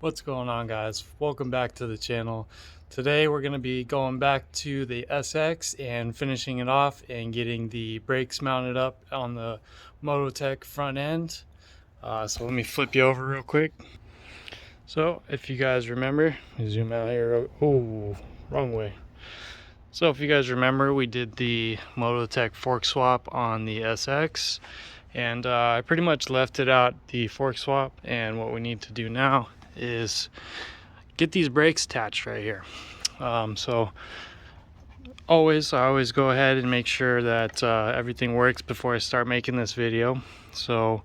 What's going on, guys? Welcome back to the channel. Today we're going to be going back to the SX and finishing it off and getting the brakes mounted up on the Mototec front end. So let me flip you over real quick. So if you guys remember, zoom out here. Oh, wrong way. So if you guys remember, we did the Mototec fork swap on the SX, and I pretty much left it out, the fork swap, and what we need to do now is get these brakes attached right here. So I always go ahead and make sure that everything works before I start making this video. So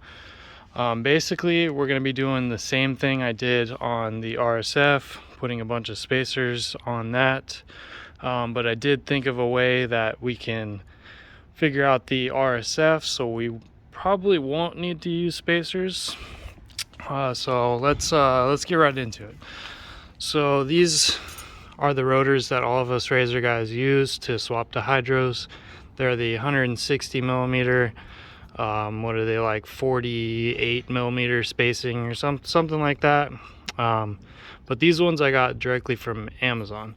basically we're going to be doing the same thing I did on the RSF, putting a bunch of spacers on that, but I did think of a way that we can figure out the RSF, so we probably won't need to use spacers. So let's get right into it. So these are the rotors that all of us razor guys use to swap to hydros. They're the 160 millimeter. What are they, like 48 millimeter spacing or something like that. But these ones I got directly from Amazon.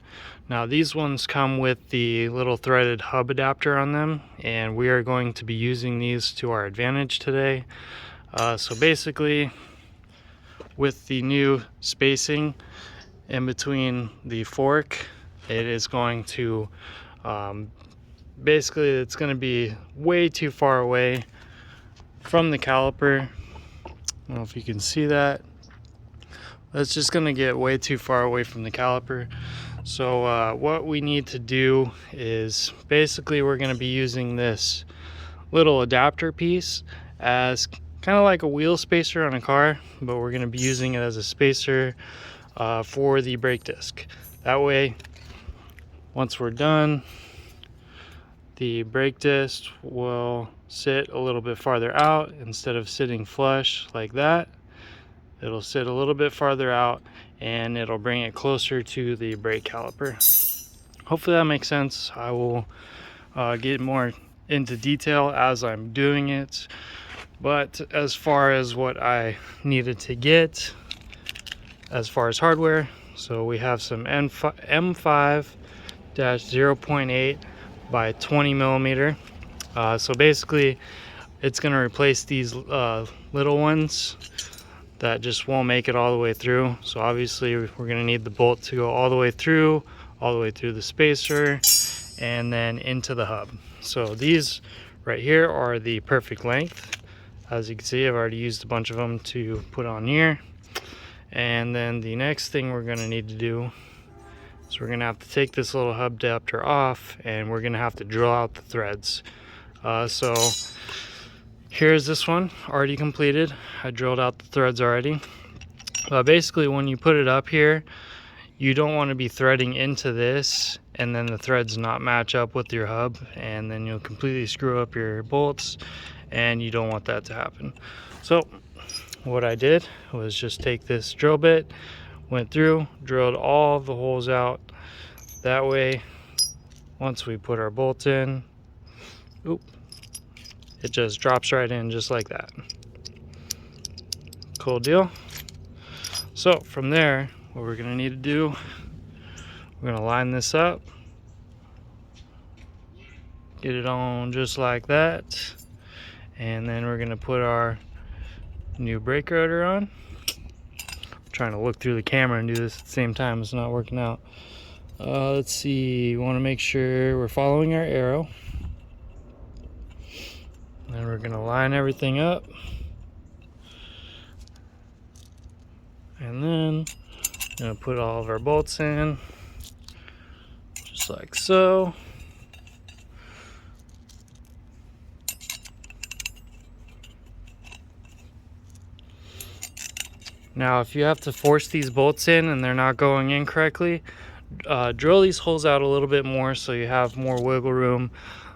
Now these ones come with the little threaded hub adapter on them, and we are going to be using these to our advantage today. So basically, with the new spacing in between the fork, it is going to basically, it's going to be way too far away from the caliper. I don't know if you can see that. That's just going to get way too far away from the caliper. So what we need to do is basically we're going to be using this little adapter piece as kind of like a wheel spacer on a car, but we're going to be using it as a spacer for the brake disc. That way, once we're done, the brake disc will sit a little bit farther out. Instead of sitting flush like that, it'll sit a little bit farther out, and it'll bring it closer to the brake caliper. Hopefully that makes sense. I will get more into detail as I'm doing it. But as far as what I needed to get, as far as hardware, so we have some M5-0.8 by 20 millimeter. So basically, it's going to replace these little ones that just won't make it all the way through. So obviously, we're going to need the bolt to go all the way through the spacer, and then into the hub. So these right here are the perfect length. As you can see, I've already used a bunch of them to put on here. And then the next thing we're going to need to do is we're going to have to take this little hub adapter off, and we're going to have to drill out the threads. So here's this one already completed. I drilled out the threads already. Basically, when you put it up here, you don't want to be threading into this and then the threads not match up with your hub, and then you'll completely screw up your bolts, and you don't want that to happen. So what I did was just take this drill bit, went through, drilled all the holes out. That way, once we put our bolts in, it just drops right in just like that. Cool deal. So from there, what we're going to need to do, we're going to line this up, get it on just like that, and then we're going to put our new brake rotor on. I'm trying to look through the camera and do this at the same time. It's not working out. Let's see, we want to make sure we're following our arrow. Then we're going to line everything up, and then I'm going to put all of our bolts in just like so. Now if you have to force these bolts in and they're not going in correctly, drill these holes out a little bit more so you have more wiggle room.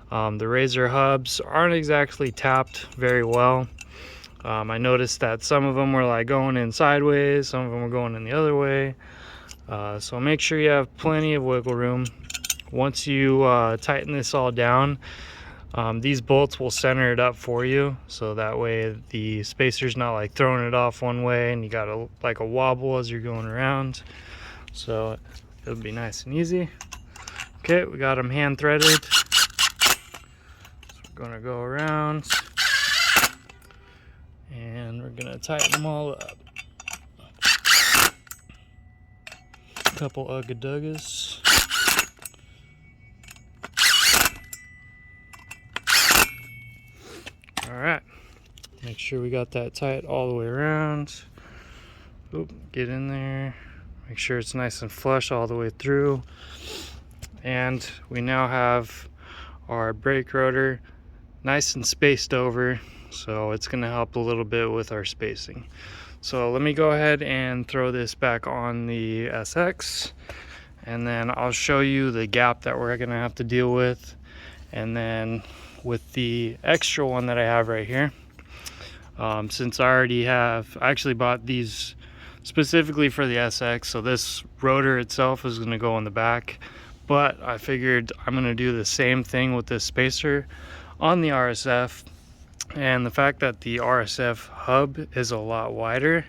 The razor hubs aren't exactly tapped very well. I noticed that some of them were like going in sideways, some of them were going in the other way. So make sure you have plenty of wiggle room. Once you tighten this all down, These bolts will center it up for you, so that way the spacer's not like throwing it off one way and you got like a wobble as you're going around. So it'll be nice and easy. Okay, we got them hand threaded. So we're gonna go around and we're gonna tighten them all up. A couple ugga-duggas. Alright, make sure we got that tight all the way around. Oop, get in there. Make sure it's nice and flush all the way through. And we now have our brake rotor nice and spaced over, so it's going to help a little bit with our spacing. So let me go ahead and throw this back on the SX, and then I'll show you the gap that we're going to have to deal with. And then with the extra one that I have right here, since I actually bought these specifically for the SX, so this rotor itself is going to go in the back, but I figured I'm going to do the same thing with this spacer on the RSF. And the fact that the RSF hub is a lot wider,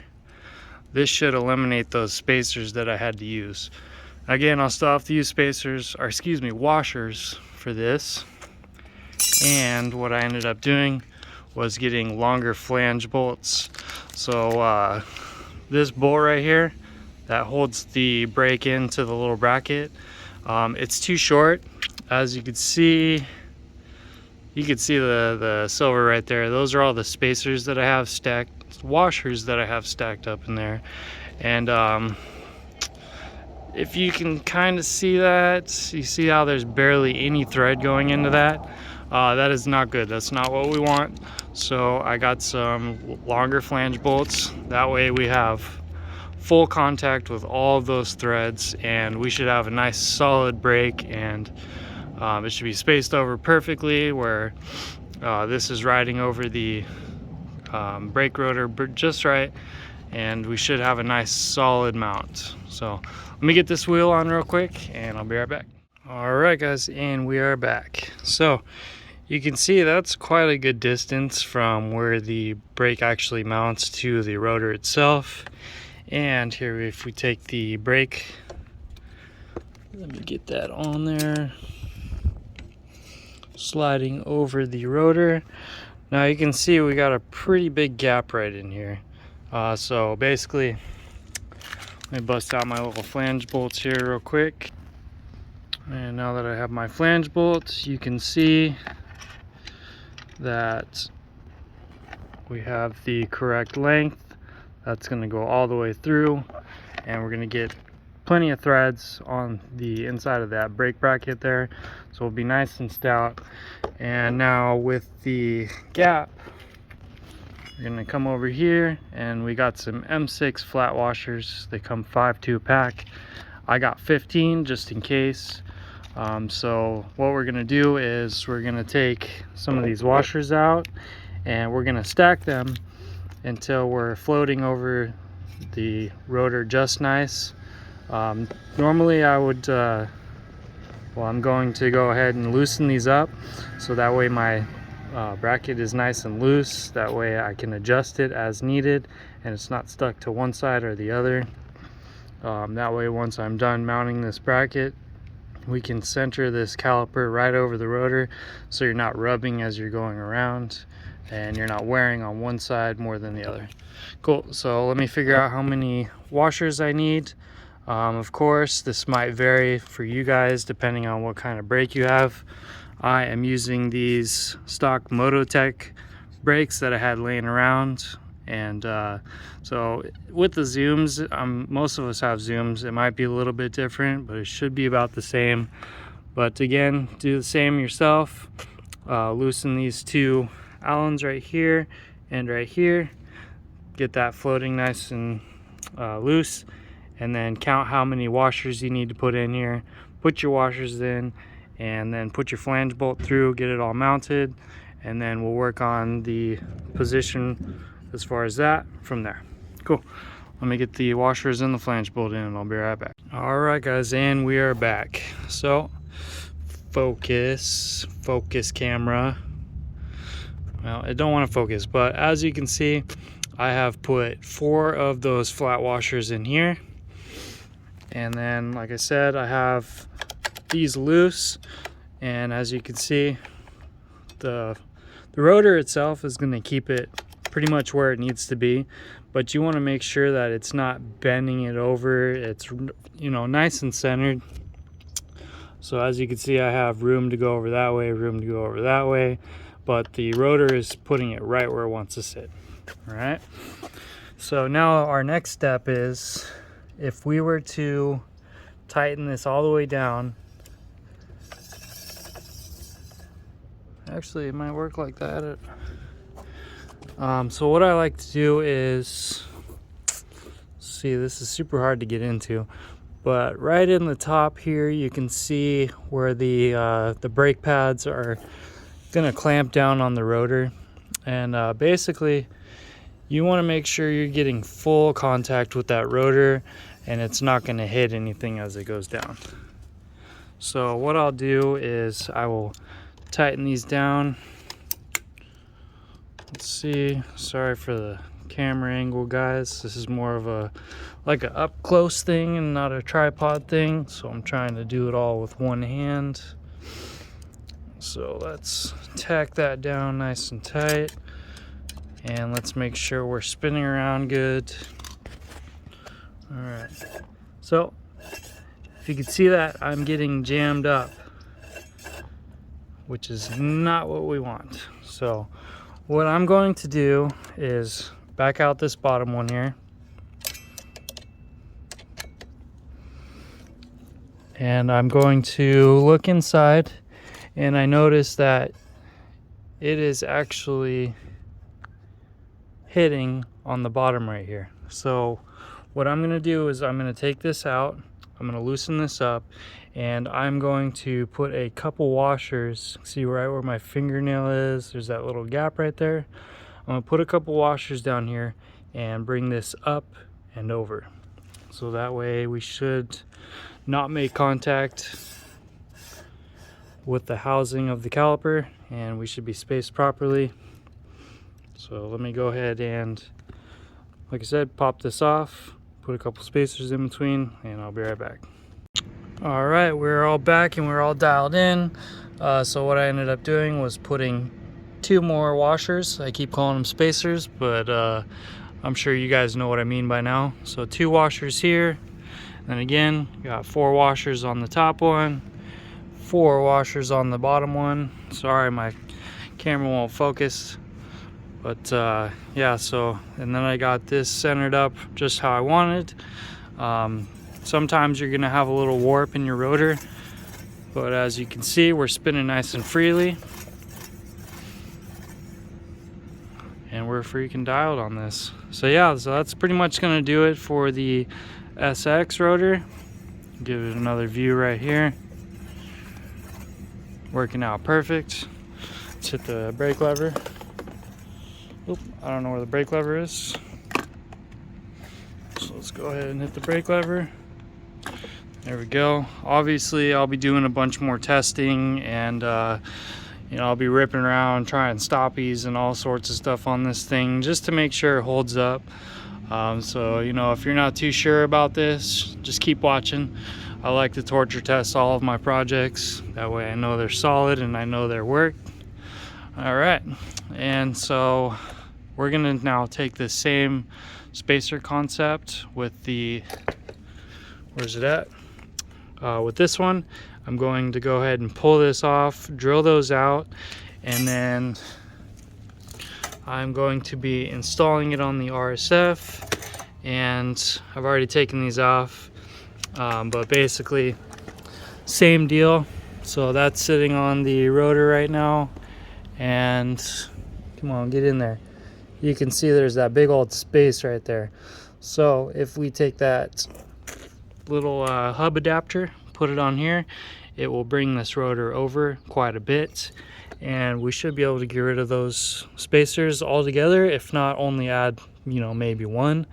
this should eliminate those spacers that I had to use. Again, I'll still have to use washers for this. And what I ended up doing was getting longer flange bolts. So this bolt right here that holds the brake into the little bracket, it's too short. As you can see, the silver right there. Those are all the spacers that I have stacked, washers that I have stacked up in there. And if you can kind of see that, you see how there's barely any thread going into that. That is not good. That's not what we want. So I got some longer flange bolts. That way we have full contact with all of those threads, and we should have a nice solid brake, and it should be spaced over perfectly where this is riding over the brake rotor just right, and we should have a nice solid mount. So let me get this wheel on real quick and I'll be right back. All right guys, and we are back. So you can see that's quite a good distance from where the brake actually mounts to the rotor itself. And here, if we take the brake, let me get that on there, sliding over the rotor. Now you can see we got a pretty big gap right in here. So basically, let me bust out my little flange bolts here real quick. And now that I have my flange bolts, you can see that we have the correct length. That's going to go all the way through, and we're going to get plenty of threads on the inside of that brake bracket there, so it'll be nice and stout. And now with the gap, we're going to come over here, and we got some M6 flat washers. They come 5-2 pack. I got 15 just in case. So what we're going to do is we're going to take some of these washers out, and we're going to stack them until we're floating over the rotor just nice. Normally I would, I'm going to go ahead and loosen these up so that way my bracket is nice and loose. That way I can adjust it as needed and it's not stuck to one side or the other. That way once I'm done mounting this bracket, we can center this caliper right over the rotor so you're not rubbing as you're going around and you're not wearing on one side more than the other. Cool, so let me figure out how many washers I need. Of course, this might vary for you guys depending on what kind of brake you have. I am using these stock Mototec brakes that I had laying around. And so with the zooms, most of us have zooms. It might be a little bit different, but it should be about the same. But again, do the same yourself. Loosen these two Allens right here and right here, get that floating nice and loose, and then count how many washers you need to put in here, put your washers in, and then put your flange bolt through, get it all mounted, and then we'll work on the position as far as that from there. Cool, let me get the washers and the flange bolt in and I'll be right back. All right guys, and we are back. So focus camera. Well, it don't want to focus, but as you can see, I have put 4 of those flat washers in here. And then, like I said, I have these loose, and as you can see, the rotor itself is going to keep it pretty much where it needs to be, but you want to make sure that it's not bending it over. It's, you know, nice and centered. So as you can see, I have room to go over that way, room to go over that way, but the rotor is putting it right where it wants to sit. All right, so now our next step is, if we were to tighten this all the way down, actually it might work like that. So what I like to do is, see, this is super hard to get into, but right in the top here you can see where the brake pads are gonna clamp down on the rotor, and basically you want to make sure you're getting full contact with that rotor and it's not going to hit anything as it goes down. So what I'll do is I will tighten these down. Let's see, sorry for the camera angle, guys. This is more of a like an up close thing and not a tripod thing, so I'm trying to do it all with one hand. So let's tack that down nice and tight, and let's make sure we're spinning around good. All right, so if you can see that, I'm getting jammed up, which is not what we want. So what I'm going to do is back out this bottom one here, and I'm going to look inside, and I notice that it is actually hitting on the bottom right here. So what I'm going to do is I'm going to take this out, I'm going to loosen this up, and I'm going to put a couple washers. See right where my fingernail is, there's that little gap right there. I'm going to put a couple washers down here and bring this up and over, so that way we should not make contact with the housing of the caliper, and we should be spaced properly. So let me go ahead and, like I said, pop this off, put a couple spacers in between, and I'll be right back. All right, we're all back and we're all dialed in. So what I ended up doing was putting 2 more washers. I keep calling them spacers, but I'm sure you guys know what I mean by now. So 2 washers here, and again, got 4 washers on the top one, 4 washers on the bottom one. Sorry, my camera won't focus, but yeah, so, and then I got this centered up just how I wanted. Sometimes you're gonna have a little warp in your rotor, but as you can see, we're spinning nice and freely, and we're freaking dialed on this. So yeah, so that's pretty much gonna do it for the SX rotor. Give it another view right here. Working out perfect. Let's hit the brake lever. Oop, I don't know where the brake lever is. So let's go ahead and hit the brake lever. There we go. Obviously, I'll be doing a bunch more testing, and you know, I'll be ripping around trying stoppies and all sorts of stuff on this thing just to make sure it holds up. So you know, if you're not too sure about this, just keep watching. I like to torture test all of my projects. That way I know they're solid and I know their work. All right, and so we're gonna now take the same spacer concept with the, where's it at? With this one, I'm going to go ahead and pull this off, drill those out, and then I'm going to be installing it on the RSF, and I've already taken these off. But basically same deal. So that's sitting on the rotor right now, and come on, get in there. You can see there's that big old space right there. So if we take that little hub adapter, put it on here, it will bring this rotor over quite a bit, and we should be able to get rid of those spacers altogether. If not, only add, you know, maybe 1,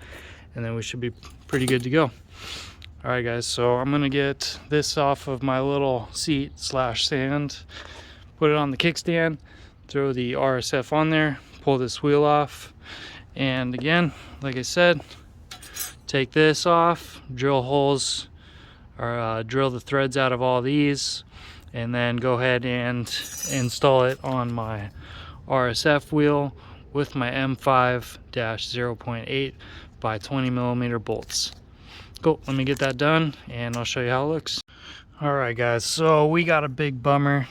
and then we should be pretty good to go. All right guys, so I'm gonna get this off of my little seat slash stand, put it on the kickstand, throw the RSF on there, pull this wheel off, and again, like I said, take this off, drill holes, or drill the threads out of all these, and then go ahead and install it on my RSF wheel with my M5-0.8 by 20 millimeter bolts. Cool, let me get that done and I'll show you how it looks. All right guys, so we got a big bummer.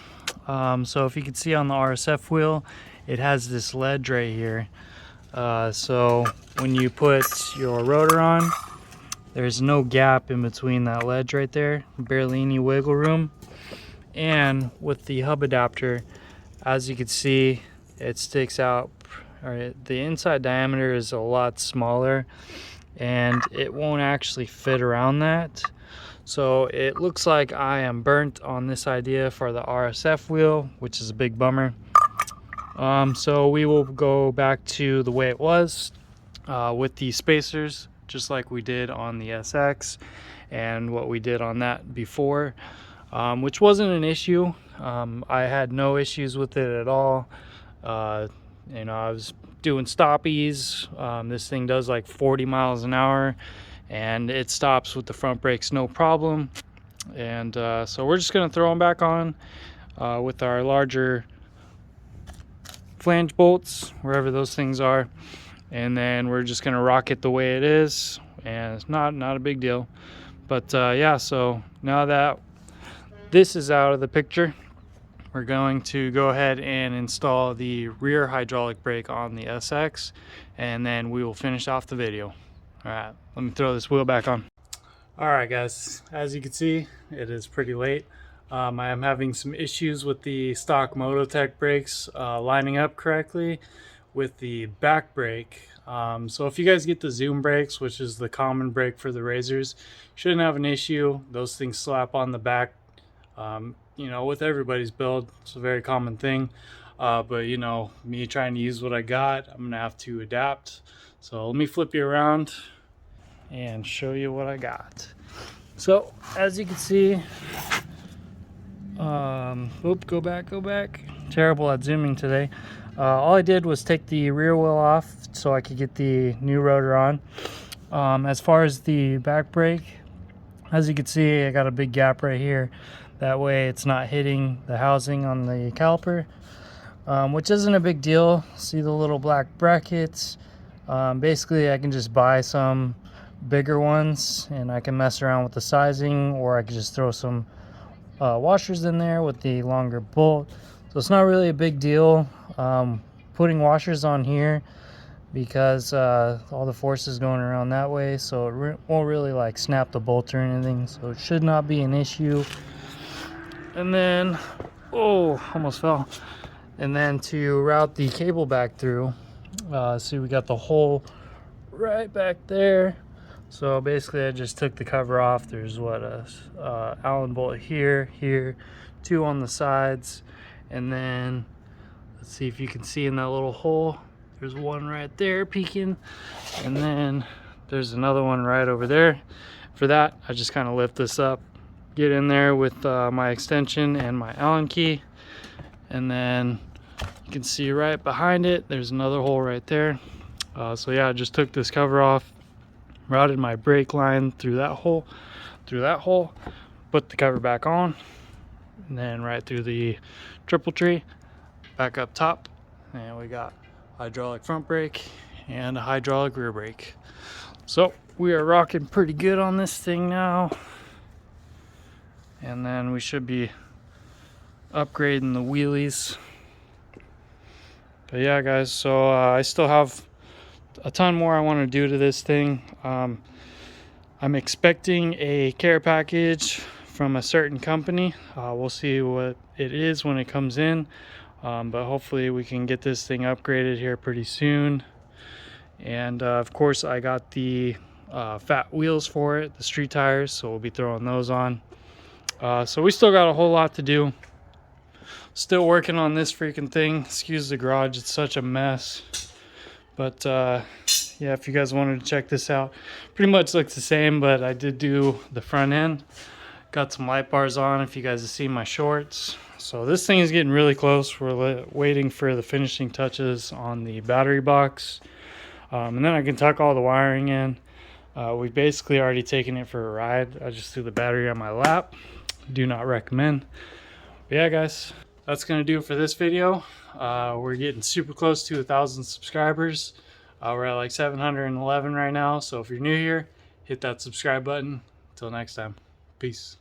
So if you can see on the RSF wheel, it has this ledge right here. So when you put your rotor on, there's no gap in between that ledge right there, barely any wiggle room. And with the hub adapter, as you can see, it sticks out. All right, the inside diameter is a lot smaller and it won't actually fit around that. So it looks like I am burnt on this idea for the RSF wheel, which is a big bummer. So we will go back to the way it was with the spacers, just like we did on the SX and what we did on that before, which wasn't an issue. I had no issues with it at all. You know, I was doing stoppies. This thing does like 40 miles an hour and it stops with the front brakes no problem. And so we're just gonna throw them back on with our larger flange bolts, wherever those things are, and then we're just gonna rock it the way it is, and it's not a big deal. But yeah, so now that this is out of the picture, we're going to go ahead and install the rear hydraulic brake on the SX, and then we will finish off the video. All right, let me throw this wheel back on. All right guys, as you can see, it is pretty late. I am having some issues with the stock Mototec brakes lining up correctly with the back brake. So if you guys get the Zoom brakes, which is the common brake for the Razors, shouldn't have an issue. Those things slap on the back. You know, with everybody's build, it's a very common thing. But you know, me trying to use what I got, I'm gonna have to adapt. So let me flip you around and show you what I got. So as you can see, go back. Terrible at zooming today. All I did was take the rear wheel off so I could get the new rotor on. As far as the back brake, as you can see, I got a big gap right here. That way it's not hitting the housing on the caliper, which isn't a big deal. See the little black brackets? Basically I can just buy some bigger ones and I can mess around with the sizing, or I could just throw some washers in there with the longer bolt. So it's not really a big deal putting washers on here, because all the force is going around that way, so it won't really like snap the bolt or anything, so it should not be an issue. And then, oh, almost fell. And then to route the cable back through, see, we got the hole right back there. So basically I just took the cover off. There's what, a Allen bolt here, two on the sides, and then let's see if you can see in that little hole, there's one right there peeking, and then there's another one right over there. For that, I just kind of lift this up, get in there with my extension and my Allen key, and then you can see right behind it, there's another hole right there. So yeah, I just took this cover off, routed my brake line through that hole, put the cover back on, and then right through the triple tree, back up top, and we got hydraulic front brake and a hydraulic rear brake. So we are rocking pretty good on this thing now, and then we should be upgrading the wheelies. But yeah guys, so I still have a ton more I want to do to this thing. I'm expecting a care package from a certain company. We'll see what it is when it comes in, but hopefully we can get this thing upgraded here pretty soon. And of course I got the fat wheels for it, the street tires, so we'll be throwing those on. So we still got a whole lot to do. Still working on this freaking thing. Excuse the garage, it's such a mess. But yeah, if you guys wanted to check this out, pretty much looks the same, but I did do the front end. Got some light bars on if you guys have seen my shorts. So this thing is getting really close. We're waiting for the finishing touches on the battery box. And then I can tuck all the wiring in. We've basically already taken it for a ride. I just threw the battery on my lap. Do not recommend. But yeah, guys, that's going to do it for this video. We're getting super close to 1,000 subscribers. We're at like 711 right now. So if you're new here, hit that subscribe button. Until next time, peace.